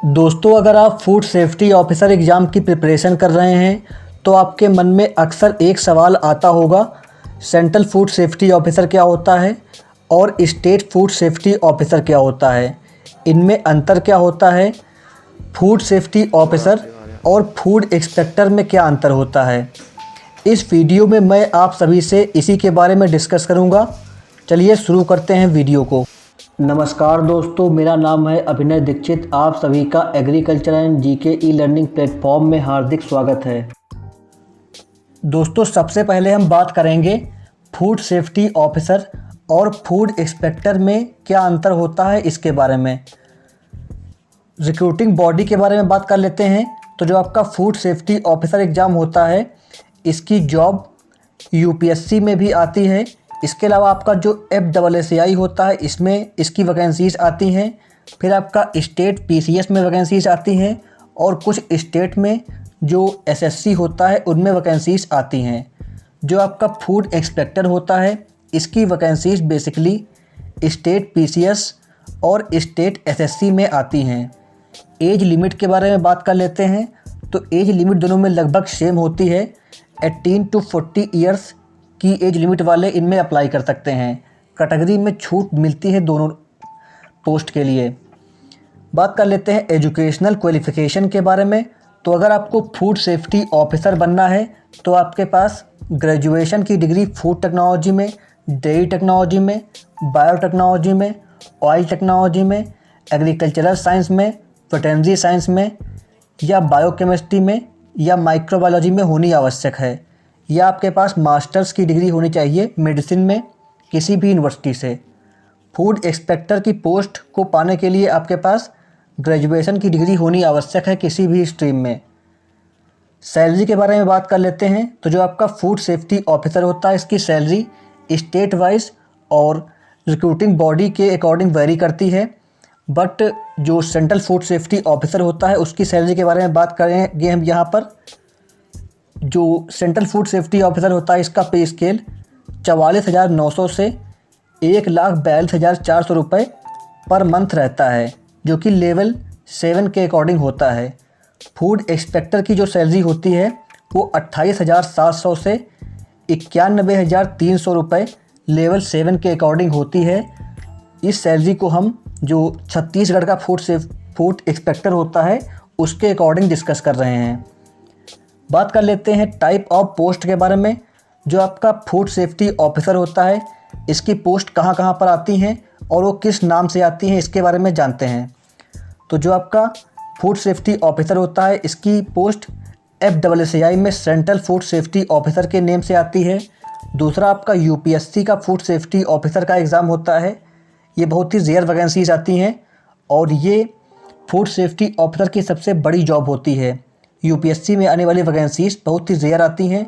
दोस्तों, अगर आप फूड सेफ्टी ऑफिसर एग्ज़ाम की प्रिपरेशन कर रहे हैं तो आपके मन में अक्सर एक सवाल आता होगा, सेंट्रल फूड सेफ्टी ऑफिसर क्या होता है और स्टेट फूड सेफ्टी ऑफिसर क्या होता है, इनमें अंतर क्या होता है, फूड सेफ्टी ऑफिसर और फूड इंस्पेक्टर में क्या अंतर होता है। इस वीडियो में मैं आप सभी से इसी के बारे में डिस्कस करूंगा। चलिए शुरू करते हैं वीडियो को। नमस्कार दोस्तों, मेरा नाम है अभिनय दीक्षित। आप सभी का agriculture and GK e learning platform में हार्दिक स्वागत है। दोस्तों, सबसे पहले हम बात करेंगे फूड सेफ्टी ऑफिसर और फूड इंस्पेक्टर में क्या अंतर होता है इसके बारे में। रिक्रूटिंग बॉडी के बारे में बात कर लेते हैं। तो जो आपका फूड सेफ्टी ऑफिसर एग्ज़ाम होता है, इसकी जॉब यूपीएससी में भी आती है। इसके अलावा आपका जो FSSAI होता है, इसमें इसकी वैकेंसीज़ आती हैं। फिर आपका स्टेट PCS में वैकेंसीज़ आती हैं और कुछ स्टेट में जो SSC होता है उनमें वैकेंसीज़ आती हैं। जो आपका फूड इंस्पेक्टर होता है, इसकी वैकेंसीज़ बेसिकली स्टेट PCS और स्टेट SSC में आती हैं। एज लिमिट के बारे में बात कर लेते हैं। तो एज लिमिट दोनों में लगभग सेम होती है। 18 to 40 ईयर्स की एज लिमिट वाले इनमें अप्लाई कर सकते हैं। कैटेगरी में छूट मिलती है दोनों पोस्ट के लिए। बात कर लेते हैं एजुकेशनल क्वालिफ़िकेशन के बारे में। तो अगर आपको फूड सेफ्टी ऑफिसर बनना है तो आपके पास ग्रेजुएशन की डिग्री फूड टेक्नोलॉजी में, डेयरी टेक्नोलॉजी में, बायोटेक्नोलॉजी में, ऑयल टेक्नोलॉजी में, एग्रीकल्चरल साइंस में, वेटरनरी साइंस में या बायोकेमिस्ट्री में या माइक्रोबायोलॉजी में होनी आवश्यक है। या आपके पास मास्टर्स की डिग्री होनी चाहिए मेडिसिन में किसी भी यूनिवर्सिटी से। फूड इंस्पेक्टर की पोस्ट को पाने के लिए आपके पास ग्रेजुएशन की डिग्री होनी आवश्यक है किसी भी स्ट्रीम में। सैलरी के बारे में बात कर लेते हैं। तो जो आपका फूड सेफ्टी ऑफिसर होता है, इसकी सैलरी स्टेट वाइज और रिक्रूटिंग बॉडी के अकॉर्डिंग वेरी करती है। बट जो सेंट्रल फूड सेफ्टी ऑफिसर होता है, उसकी सैलरी के बारे में बात करेंगे हम यहाँ पर। जो सेंट्रल फूड सेफ्टी ऑफिसर होता है, इसका पे स्केल 44,900 से 1,42,400 रुपये पर मंथ रहता है, जो कि लेवल 7 के अकॉर्डिंग होता है। फूड इंस्पेक्टर की जो सैलरी होती है वो 28,700 से 91,300 रुपये लेवल 7 के अकॉर्डिंग होती है। इस सैलरी को हम जो छत्तीसगढ़ का फूड इंस्पेक्टर होता है उसके अकॉर्डिंग डिस्कस कर रहे हैं। बात कर लेते हैं टाइप ऑफ पोस्ट के बारे में। जो आपका फूड सेफ्टी ऑफिसर होता है, इसकी पोस्ट कहाँ कहाँ पर आती हैं और वो किस नाम से आती हैं, इसके बारे में जानते हैं। तो जो आपका फूड सेफ्टी ऑफिसर होता है, इसकी पोस्ट FSSAI में सेंट्रल फूड सेफ्टी ऑफिसर के नेम से आती है। दूसरा आपका UPSC का फूड सेफ्टी ऑफिसर का एग्ज़ाम होता है। ये बहुत ही रेयर वैकेंसीज आती हैं और ये फूड सेफ्टी ऑफिसर की सबसे बड़ी जॉब होती है। UPSC में आने वाली वैकेंसीज बहुत ही रेयर आती हैं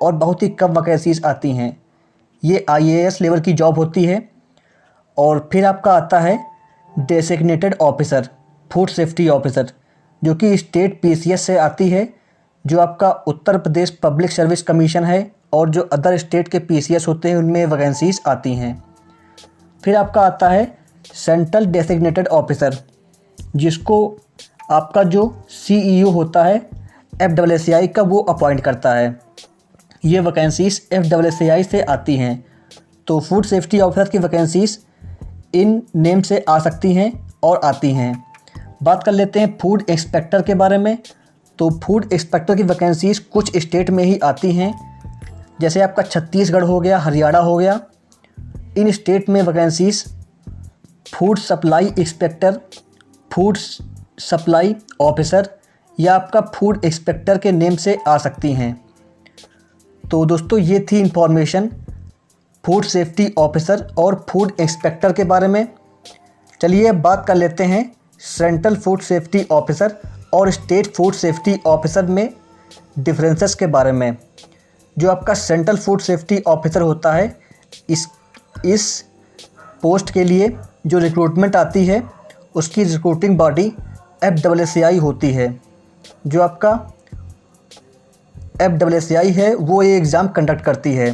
और बहुत ही कम वैकेंसीज आती हैं। ये IAS लेवल की जॉब होती है। और फिर आपका आता है designated officer food safety officer, जो कि स्टेट PCS से आती है। जो आपका Uttar Pradesh public service commission है और जो अदर स्टेट के PCS होते हैं उनमें वैकेंसीज आती हैं। फिर आपका आता है सेंट्रल डेसिग्नेटेड ऑफिसर, जिसको आपका जो CEO होता है FSSAI का, वो अपॉइंट करता है। ये वैकेंसीज FSSAI से आती हैं। तो फूड सेफ्टी ऑफिसर की वैकेंसीज इन नेम से आ सकती हैं और आती हैं। बात कर लेते हैं फूड इंस्पेक्टर के बारे में। तो फूड इंस्पेक्टर की वैकेंसीज कुछ स्टेट में ही आती हैं, जैसे आपका छत्तीसगढ़ हो गया, हरियाणा हो गया। इन स्टेट में vacancies food supply inspector, food supply officer या आपका फूड इंस्पेक्टर के नेम से आ सकती हैं। तो दोस्तों, ये थी इंफॉर्मेशन फूड सेफ्टी ऑफिसर और फूड इंस्पेक्टर के बारे में। चलिए अब बात कर लेते हैं सेंट्रल फूड सेफ्टी ऑफिसर और स्टेट फूड सेफ्टी ऑफिसर में डिफरेंसेस के बारे में। जो आपका सेंट्रल फूड सेफ्टी ऑफिसर होता है, इस पोस्ट के लिए जो रिक्रूटमेंट आती है उसकी रिक्रूटिंग बॉडी FSSAI होती है। जो आपका FSSAI है वो ये एग्ज़ाम कंडक्ट करती है।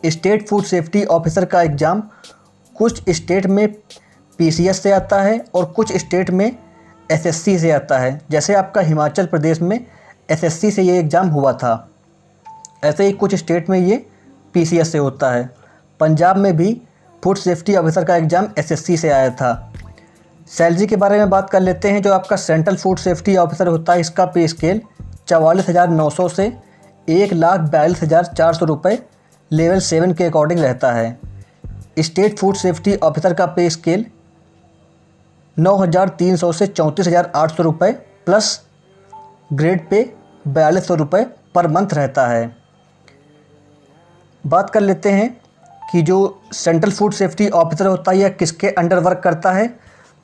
स्टेट फूड सेफ्टी ऑफिसर का एग्ज़ाम कुछ स्टेट में PCS से आता है और कुछ स्टेट में एसएससी से आता है। जैसे आपका हिमाचल प्रदेश में एसएससी से ये एग्ज़ाम हुआ था, ऐसे ही कुछ स्टेट में ये पीसीएस से होता है। पंजाब में भी फूड सेफ्टी ऑफिसर का एग्ज़ाम एसएससी से आया था। सैलरी के बारे में बात कर लेते हैं। जो आपका सेंट्रल फूड सेफ्टी ऑफिसर होता है, इसका पे स्केल 44,900 से 1,42,400 रुपये लेवल 7 के अकॉर्डिंग रहता है। स्टेट फूड सेफ्टी ऑफिसर का पे स्केल 9,300 से 34,800 रुपये प्लस ग्रेड पे 4,200 रुपये पर मंथ रहता है। बात कर लेते हैं कि जो सेंट्रल फूड सेफ्टी ऑफिसर होता है यह किसके अंडर वर्क करता है।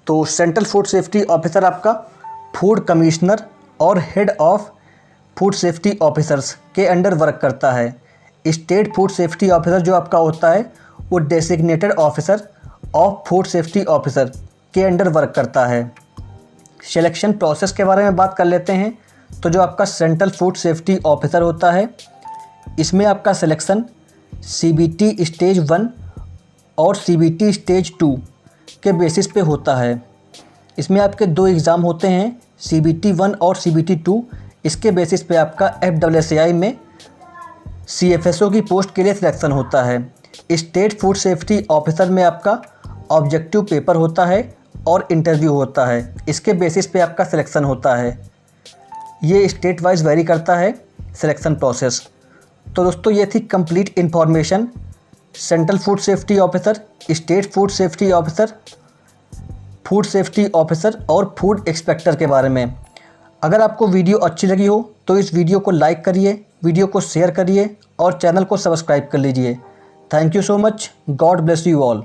तो सेंट्रल फूड सेफ्टी ऑफिसर आपका फूड कमिश्नर और head of food safety officers के अंडर वर्क करता है। स्टेट फूड सेफ्टी ऑफिसर जो आपका होता है वो designated officer of food safety officer के अंडर वर्क करता है। सिलेक्शन प्रोसेस के बारे में बात कर लेते हैं। तो जो आपका सेंट्रल फूड सेफ्टी ऑफिसर होता है, इसमें आपका सिलेक्शन सीबीटी स्टेज 1 और सीबीटी स्टेज 2 के बेसिस पे होता है। इसमें आपके 2 एग्ज़ाम होते हैं, सीबीटी 1 और सीबीटी 2। इसके बेसिस पे आपका FSSAI में CFSO की पोस्ट के लिए सिलेक्शन होता है। स्टेट फूड सेफ्टी ऑफिसर में आपका ऑब्जेक्टिव पेपर होता है और इंटरव्यू होता है। इसके बेसिस पे आपका सिलेक्शन होता है। ये स्टेट वाइज वेरी करता है सिलेक्शन प्रोसेस। तो दोस्तों ये थी complete information central food safety officer, state food safety officer और फूड इंस्पेक्टर के बारे में। अगर आपको वीडियो अच्छी लगी हो तो इस वीडियो को लाइक करिए, वीडियो को शेयर करिए और चैनल को सब्सक्राइब कर लीजिए। Thank you so much. God bless you all.